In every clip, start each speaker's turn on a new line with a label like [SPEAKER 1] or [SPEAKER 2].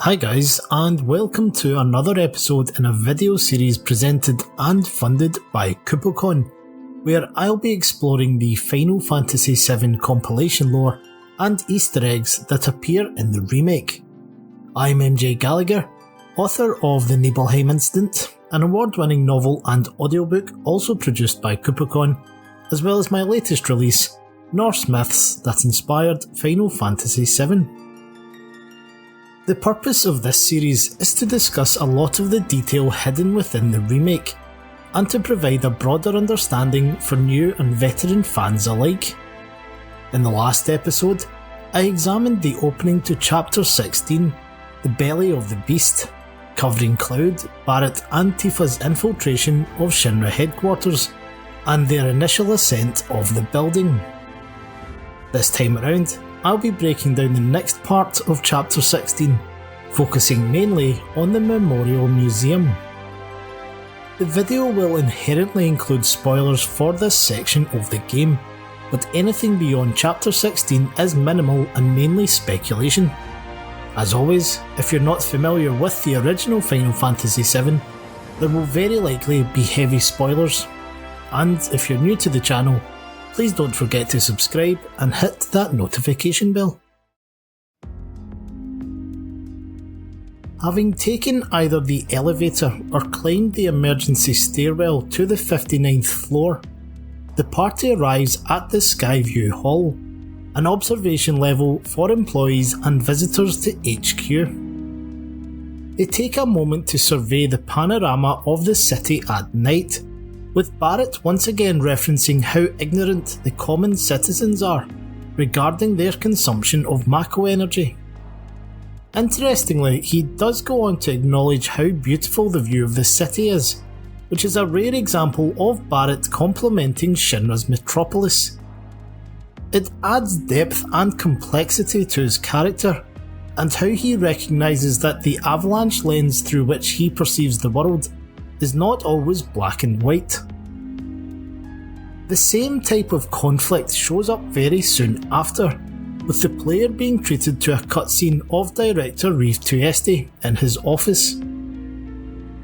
[SPEAKER 1] Hi guys, and welcome to another episode in a video series presented and funded by KupoCon, where I'll be exploring the Final Fantasy VII compilation lore and Easter eggs that appear in the remake. I'm MJ Gallagher, author of The Nibelheim Incident, an award-winning novel and audiobook also produced by KupoCon, as well as my latest release, Norse Myths that inspired Final Fantasy VII. The purpose of this series is to discuss a lot of the detail hidden within the remake, and to provide a broader understanding for new and veteran fans alike. In the last episode, I examined the opening to Chapter 16, The Belly of the Beast, covering Cloud, Barret and Tifa's infiltration of Shinra headquarters, and their initial ascent of the building. This time around, I'll be breaking down the next part of Chapter 16, focusing mainly on the Memorial Museum. The video will inherently include spoilers for this section of the game, but anything beyond Chapter 16 is minimal and mainly speculation. As always, if you're not familiar with the original Final Fantasy VII, there will very likely be heavy spoilers, and if you're new to the channel, please don't forget to subscribe and hit that notification bell. Having taken either the elevator or climbed the emergency stairwell to the 59th floor, the party arrives at the Skyview Hall, an observation level for employees and visitors to HQ. They take a moment to survey the panorama of the city at night, with Barret once again referencing how ignorant the common citizens are regarding their consumption of Mako energy. Interestingly, he does go on to acknowledge how beautiful the view of the city is, which is a rare example of Barret complimenting Shinra's metropolis. It adds depth and complexity to his character, and how he recognises that the avalanche lens through which he perceives the world is not always black and white. The same type of conflict shows up very soon after, with the player being treated to a cutscene of director Reeve Tuesti in his office.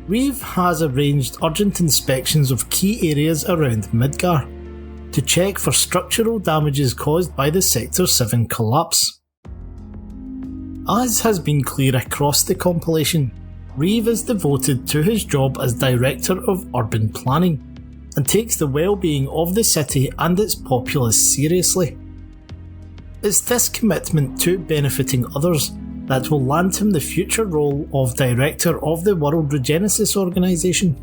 [SPEAKER 1] Reeve has arranged urgent inspections of key areas around Midgar to check for structural damages caused by the Sector 7 collapse. As has been clear across the compilation, Reeve is devoted to his job as Director of Urban Planning, and takes the well-being of the city and its populace seriously. It's this commitment to benefiting others that will land him the future role of Director of the World Regenesis Organisation.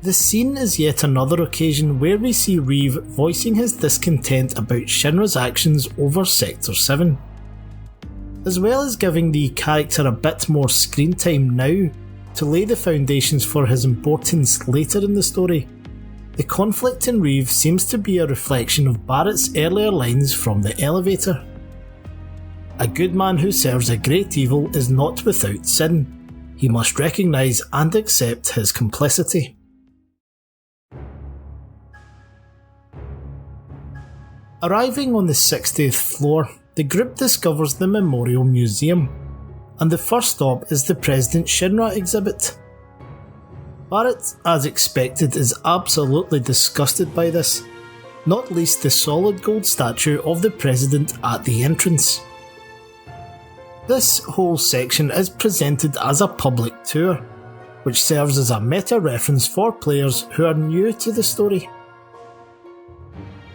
[SPEAKER 1] The scene is yet another occasion where we see Reeve voicing his discontent about Shinra's actions over Sector 7. As well as giving the character a bit more screen time now to lay the foundations for his importance later in the story, the conflict in Reeve seems to be a reflection of Barret's earlier lines from the elevator. A good man who serves a great evil is not without sin. He must recognise and accept his complicity. Arriving on the 60th floor, the group discovers the Memorial Museum, and the first stop is the President Shinra exhibit. Barret, as expected, is absolutely disgusted by this, not least the solid gold statue of the President at the entrance. This whole section is presented as a public tour, which serves as a meta-reference for players who are new to the story.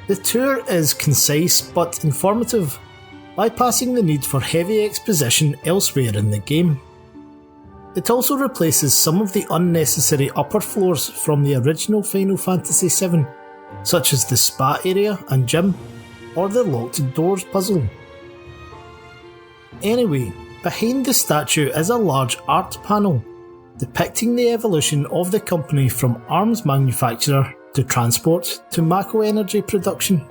[SPEAKER 1] The tour is concise but informative, bypassing the need for heavy exposition elsewhere in the game. It also replaces some of the unnecessary upper floors from the original Final Fantasy VII, such as the spa area and gym, or the locked doors puzzle. Anyway, behind the statue is a large art panel, depicting the evolution of the company from arms manufacturer to transport to Mako energy production.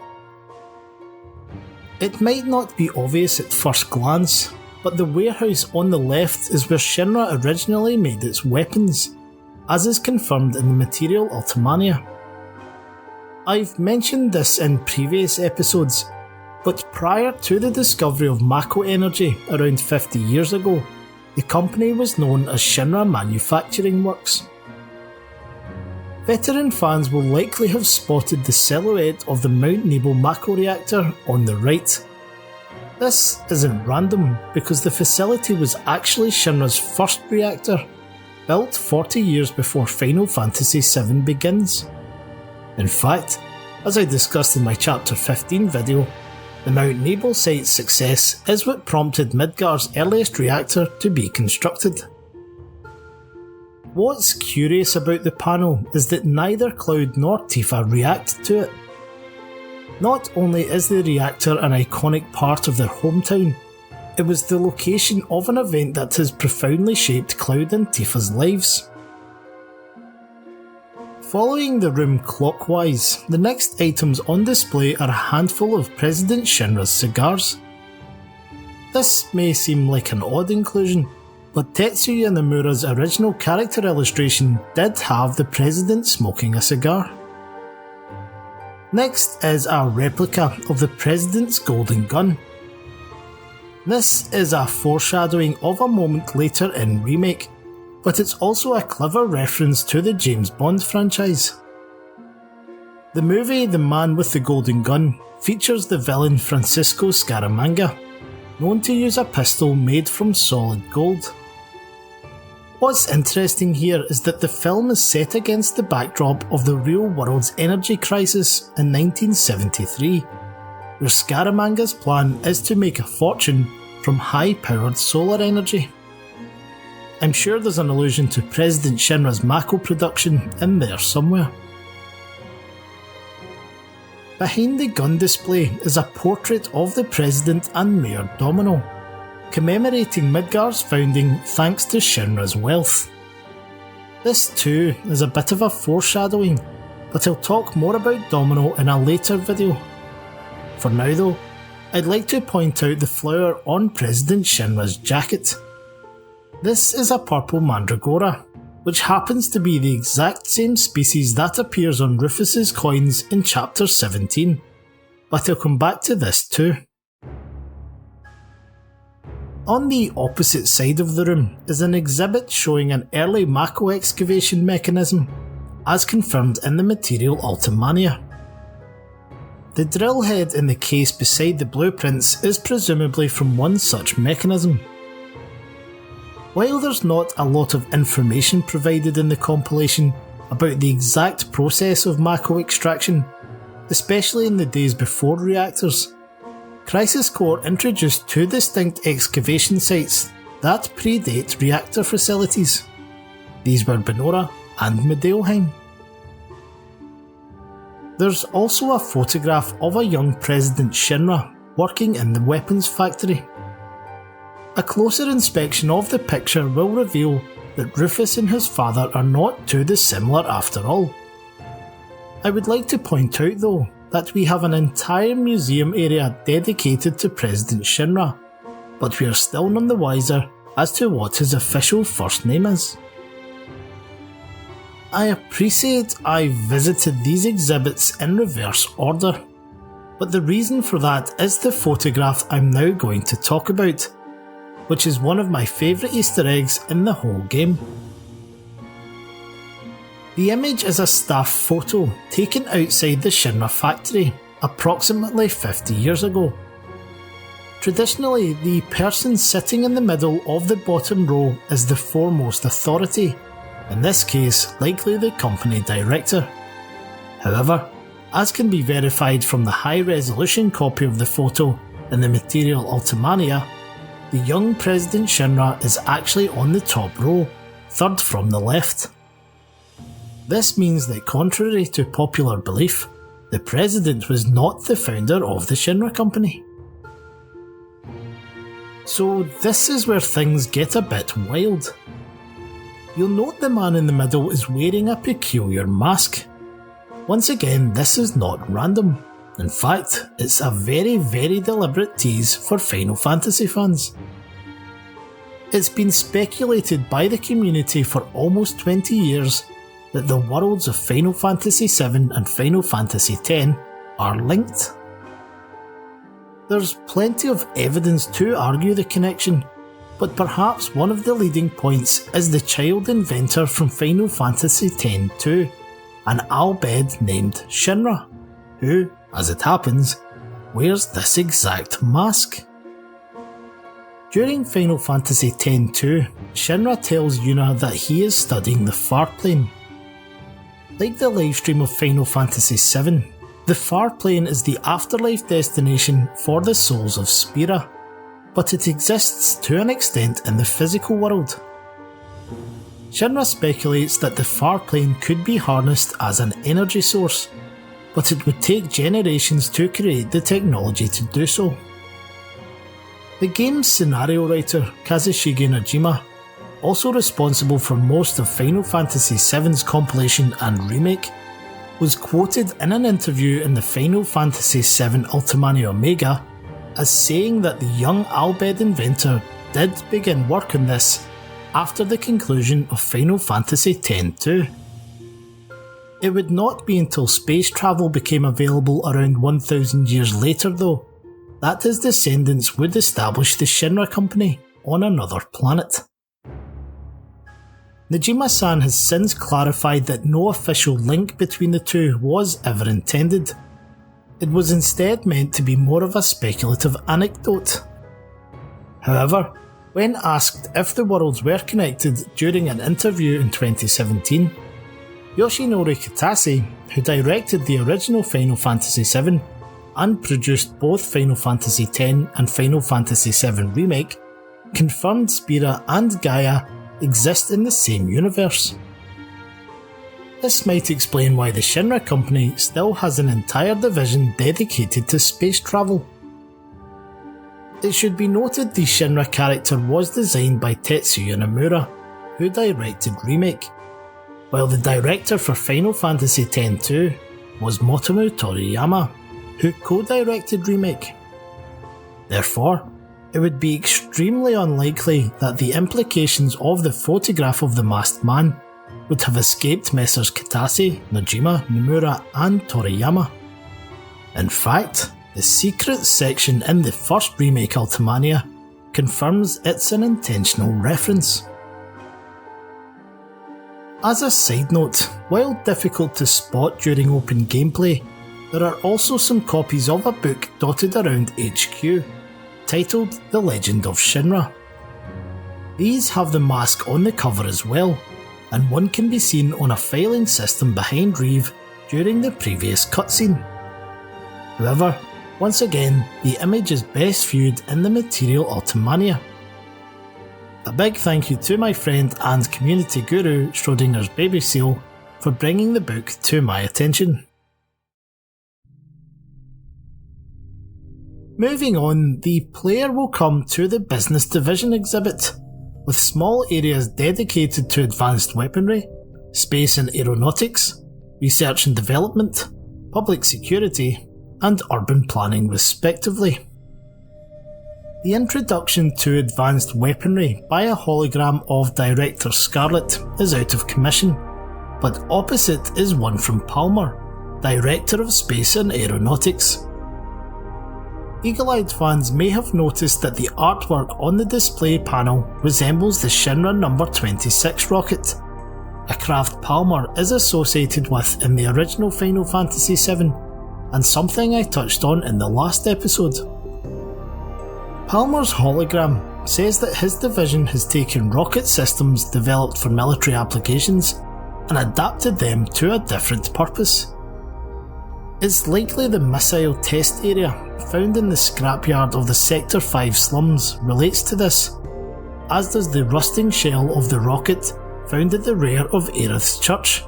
[SPEAKER 1] It might not be obvious at first glance, but the warehouse on the left is where Shinra originally made its weapons, as is confirmed in the Material Ultimania. I've mentioned this in previous episodes, But prior to the discovery of Mako energy around 50 years ago, the company was known as Shinra Manufacturing Works. Veteran fans will likely have spotted the silhouette of the Mount Nebo Mako reactor on the right. This isn't random because the facility was actually Shinra's first reactor, built 40 years before Final Fantasy VII begins. In fact, as I discussed in my Chapter 15 video, the Mount Nebo site's success is what prompted Midgar's earliest reactor to be constructed. What's curious about the panel is that neither Cloud nor Tifa react to it. Not only is the reactor an iconic part of their hometown, it was the location of an event that has profoundly shaped Cloud and Tifa's lives. Following the room clockwise, the next items on display are a handful of President Shinra's cigars. This may seem like an odd inclusion, but Tetsuya Nomura's original character illustration did have the President smoking a cigar. Next is a replica of the President's golden gun. This is a foreshadowing of a moment later in Remake, but it's also a clever reference to the James Bond franchise. The movie The Man with the Golden Gun features the villain Francisco Scaramanga, known to use a pistol made from solid gold. What's interesting here is that the film is set against the backdrop of the real world's energy crisis in 1973, where Scaramanga's plan is to make a fortune from high-powered solar energy. I'm sure there's an allusion to President Shinra's Mako production in there somewhere. Behind the gun display is a portrait of the President and Mayor Domino, commemorating Midgar's founding thanks to Shinra's wealth. This too is a bit of a foreshadowing, but I'll talk more about Domino in a later video. For now though, I'd like to point out the flower on President Shinra's jacket. This is a purple mandragora, which happens to be the exact same species that appears on Rufus's coins in Chapter 17, but I'll come back to this too. On the opposite side of the room is an exhibit showing an early Mako excavation mechanism, as confirmed in the material Ultimania. The drill head in the case beside the blueprints is presumably from one such mechanism. While there's not a lot of information provided in the compilation about the exact process of Mako extraction, especially in the days before reactors, Crisis Core introduced two distinct excavation sites that predate reactor facilities. These were Benora and Medeoheim. There's also a photograph of a young President Shinra working in the weapons factory. A closer inspection of the picture will reveal that Rufus and his father are not too dissimilar after all. I would like to point out though that we have an entire museum area dedicated to President Shinra, but we are still none the wiser as to what his official first name is. I appreciate I visited these exhibits in reverse order, but the reason for that is the photograph I'm now going to talk about, which is one of my favourite Easter eggs in the whole game. The image is a staff photo taken outside the Shinra factory approximately 50 years ago. Traditionally, the person sitting in the middle of the bottom row is the foremost authority, in this case likely the company director. However, as can be verified from the high resolution copy of the photo in the material Ultimania, the young President Shinra is actually on the top row, third from the left. This means that contrary to popular belief, the President was not the founder of the Shinra company. So this is where things get a bit wild. You'll note the man in the middle is wearing a peculiar mask. Once again, this is not random. In fact, it's a very deliberate tease for Final Fantasy fans. It's been speculated by the community for almost 20 years that the worlds of Final Fantasy VII and Final Fantasy X are linked. There's plenty of evidence to argue the connection, but perhaps one of the leading points is the child inventor from Final Fantasy X-2, an Al-Bhed named Shinra, who, as it happens, wears this exact mask. During Final Fantasy X-2, Shinra tells Yuna that he is studying the Far Plane. Like the livestream of Final Fantasy VII, the Far Plane is the afterlife destination for the souls of Spira, but it exists to an extent in the physical world. Shinra speculates that the Far Plane could be harnessed as an energy source, but it would take generations to create the technology to do so. The game's scenario writer, Kazushige Najima, also responsible for most of Final Fantasy VII's compilation and remake, was quoted in an interview in the Final Fantasy VII Ultimania Omega as saying that the young Al-Bhed inventor did begin work on this after the conclusion of Final Fantasy X-2. It would not be until space travel became available around 1000 years later though, that his descendants would establish the Shinra Company on another planet. Najima-san has since clarified that no official link between the two was ever intended. It was instead meant to be more of a speculative anecdote. However, when asked if the worlds were connected during an interview in 2017, Yoshinori Kitase, who directed the original Final Fantasy VII and produced both Final Fantasy X and Final Fantasy VII Remake, confirmed Spira and Gaia exist in the same universe. This might explain why the Shinra Company still has an entire division dedicated to space travel. It should be noted the Shinra character was designed by Tetsuya Nomura, who directed Remake, while the director for Final Fantasy X-2 was Motomu Toriyama, who co-directed Remake. Therefore, it would be extremely unlikely that the implications of the photograph of the masked man would have escaped Messrs Kitase, Najima, Nomura and Toriyama. In fact, the secrets section in the first Remake Ultimania confirms it's an intentional reference. As a side note, while difficult to spot during open gameplay, there are also some copies of a book dotted around HQ, titled The Legend of Shinra. These have the mask on the cover as well, and one can be seen on a filing system behind Reeve during the previous cutscene. However, once again, the image is best viewed in the Material Ultimania. A big thank you to my friend and community guru Schrodinger's Baby Seal for bringing the book to my attention. Moving on, the player will come to the Business Division exhibit, with small areas dedicated to advanced weaponry, space and aeronautics, research and development, public security, and urban planning respectively. The introduction to advanced weaponry by a hologram of Director Scarlet is out of commission, but opposite is one from Palmer, Director of Space and Aeronautics. Eagle-eyed fans may have noticed that the artwork on the display panel resembles the Shinra No. 26 rocket, a craft Palmer is associated with in the original Final Fantasy VII, and something I touched on in the last episode. Palmer's hologram says that his division has taken rocket systems developed for military applications and adapted them to a different purpose. It's likely the missile test area found in the scrapyard of the Sector 5 slums relates to this, as does the rusting shell of the rocket found at the rear of Aerith's church.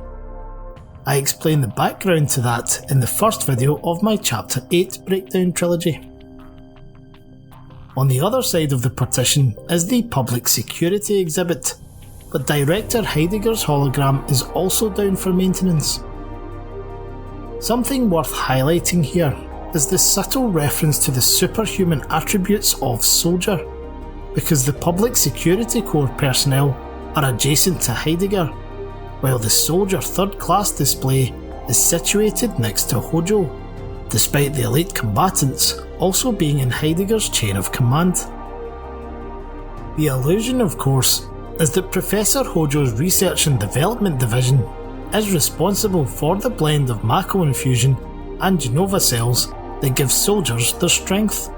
[SPEAKER 1] I explain the background to that in the first video of my Chapter 8 breakdown trilogy. On the other side of the partition is the public security exhibit, but Director Heidegger's hologram is also down for maintenance. Something worth highlighting here is the subtle reference to the superhuman attributes of Soldier, because the Public Security Corps personnel are adjacent to Heidegger, while the Soldier 3rd class display is situated next to Hojo, despite the elite combatants also being in Heidegger's chain of command. The illusion, of course, is that Professor Hojo's Research and Development Division is responsible for the blend of Mako infusion and Genova cells that give soldiers their strength.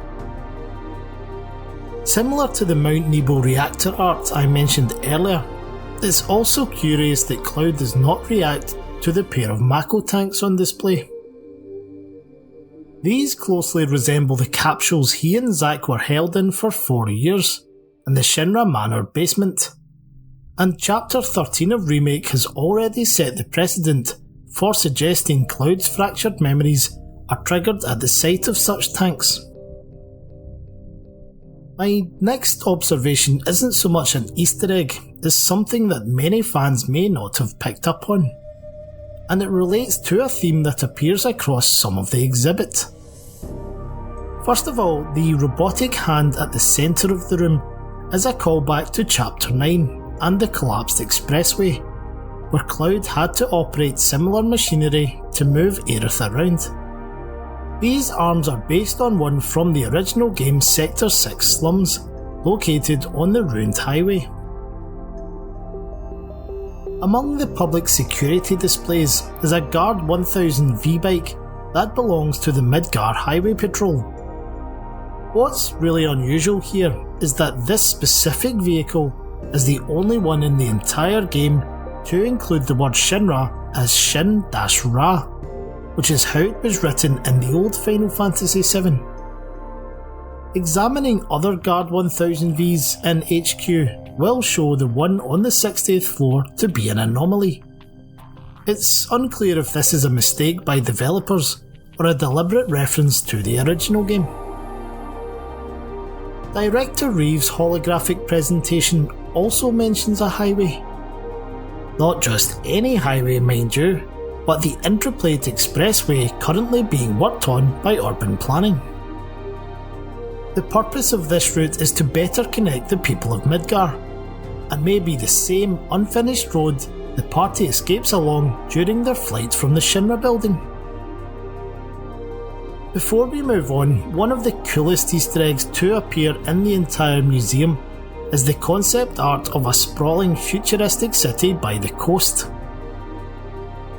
[SPEAKER 1] Similar to the Mount Nebo reactor art I mentioned earlier, it's also curious that Cloud does not react to the pair of Mako tanks on display. These closely resemble the capsules he and Zack were held in for 4 years in the Shinra Manor basement, and Chapter 13 of Remake has already set the precedent for suggesting Cloud's fractured memories are triggered at the sight of such tanks. My next observation isn't so much an Easter egg as something that many fans may not have picked up on, and it relates to a theme that appears across some of the exhibit. First of all, the robotic hand at the centre of the room is a callback to Chapter 9 and the collapsed expressway, where Cloud had to operate similar machinery to move Aerith around. These arms are based on one from the original game's Sector 6 slums, located on the ruined highway. Among the public security displays is a Guard 1000 V-bike that belongs to the Midgar Highway Patrol. What's really unusual here is that this specific vehicle is the only one in the entire game to include the word Shinra as Shin-Ra, which is how it was written in the old Final Fantasy VII. Examining other Guard 1000 Vs in HQ will show the one on the 60th floor to be an anomaly. It's unclear if this is a mistake by developers or a deliberate reference to the original game. Director Reeves' holographic presentation also mentions a highway. Not just any highway, mind you, but the Intraplate Expressway currently being worked on by urban planning. The purpose of this route is to better connect the people of Midgar, and may be the same unfinished road the party escapes along during their flight from the Shinra building. Before we move on, one of the coolest Easter eggs to appear in the entire museum is the concept art of a sprawling futuristic city by the coast.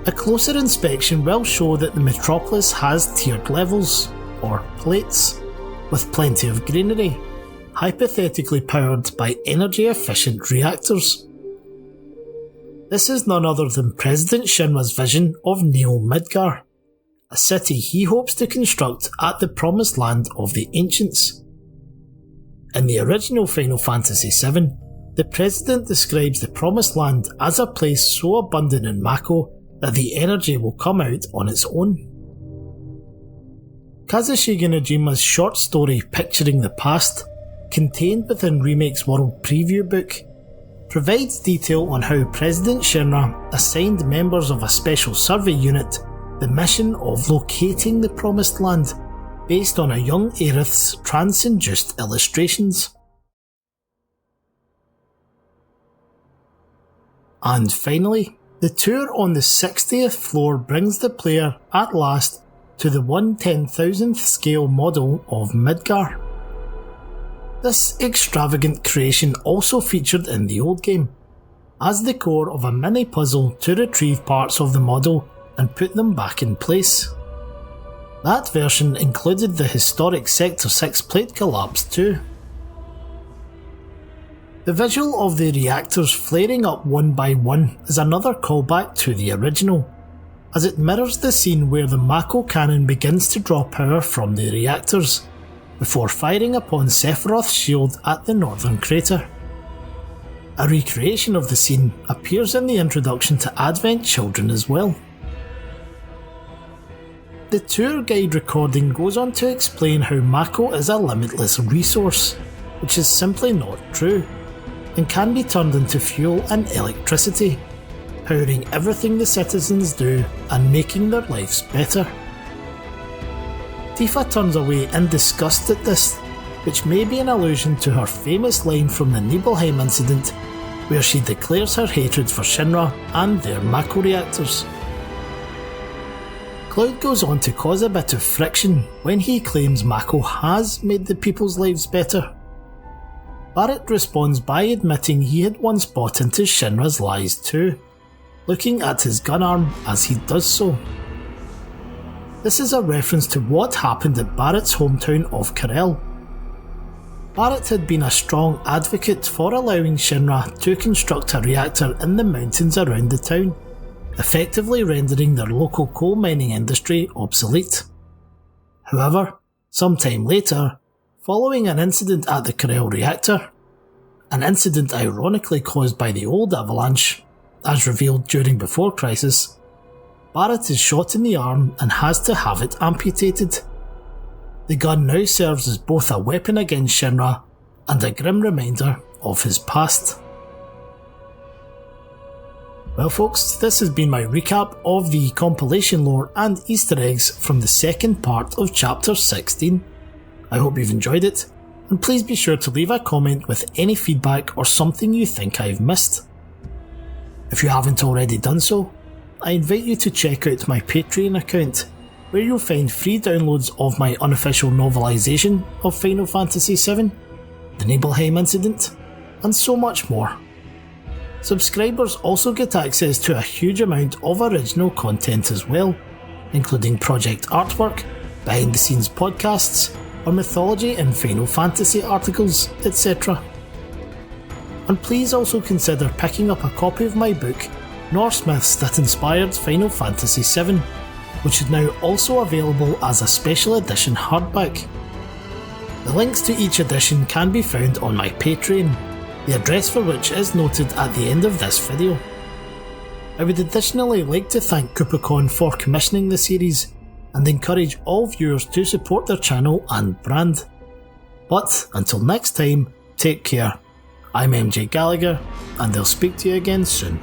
[SPEAKER 1] A closer inspection will show that the metropolis has tiered levels, or plates, with plenty of greenery, hypothetically powered by energy-efficient reactors. This is none other than President Shinra's vision of Neo Midgar, a city he hopes to construct at the promised land of the ancients. In the original Final Fantasy VII, the President describes the promised land as a place so abundant in Mako that the energy will come out on its own. Kazushige Nojima's short story Picturing the Past, contained within Remake's World Preview book, provides detail on how President Shinra assigned members of a special survey unit the mission of locating the Promised Land based on a young Aerith's trance-induced illustrations. And finally, the tour on the 60th floor brings the player at last to the 1/10,000th scale model of Midgar. This extravagant creation also featured in the old game, as the core of a mini puzzle to retrieve parts of the model and put them back in place. That version included the historic Sector 6 plate collapse too. The visual of the reactors flaring up one by one is another callback to the original, as it mirrors the scene where the Mako cannon begins to draw power from the reactors, before firing upon Sephiroth's shield at the northern crater. A recreation of the scene appears in the introduction to Advent Children as well. The tour guide recording goes on to explain how Mako is a limitless resource, which is simply not true, and can be turned into fuel and electricity, powering everything the citizens do and making their lives better. Tifa turns away in disgust at this, which may be an allusion to her famous line from the Nibelheim incident, where she declares her hatred for Shinra and their Mako reactors. Cloud goes on to cause a bit of friction when he claims Mako has made the people's lives better. Barrett responds by admitting he had once bought into Shinra's lies too, looking at his gun arm as he does so. This is a reference to what happened at Barrett's hometown of Corel. Barrett had been a strong advocate for allowing Shinra to construct a reactor in the mountains around the town, effectively rendering their local coal mining industry obsolete. However, sometime later, following an incident at the Corel reactor, an incident ironically caused by the old avalanche, as revealed during Before Crisis, Barrett is shot in the arm and has to have it amputated. The gun now serves as both a weapon against Shinra and a grim reminder of his past. Well folks, this has been my recap of the compilation lore and Easter eggs from the second part of Chapter 16. I hope you've enjoyed it, and please be sure to leave a comment with any feedback or something you think I've missed. If you haven't already done so, I invite you to check out my Patreon account, where you'll find free downloads of my unofficial novelisation of Final Fantasy VII, the Nibelheim incident, and so much more. Subscribers also get access to a huge amount of original content as well, including project artwork, behind the scenes podcasts, or mythology and Final Fantasy articles, etc. And please also consider picking up a copy of my book, Norse Myths That Inspired Final Fantasy VII, which is now also available as a special edition hardback. The links to each edition can be found on my Patreon, the address for which is noted at the end of this video. I would additionally like to thank KupoCon for commissioning the series, and encourage all viewers to support their channel and brand. But until next time, take care. I'm MJ Gallagher, and I'll speak to you again soon.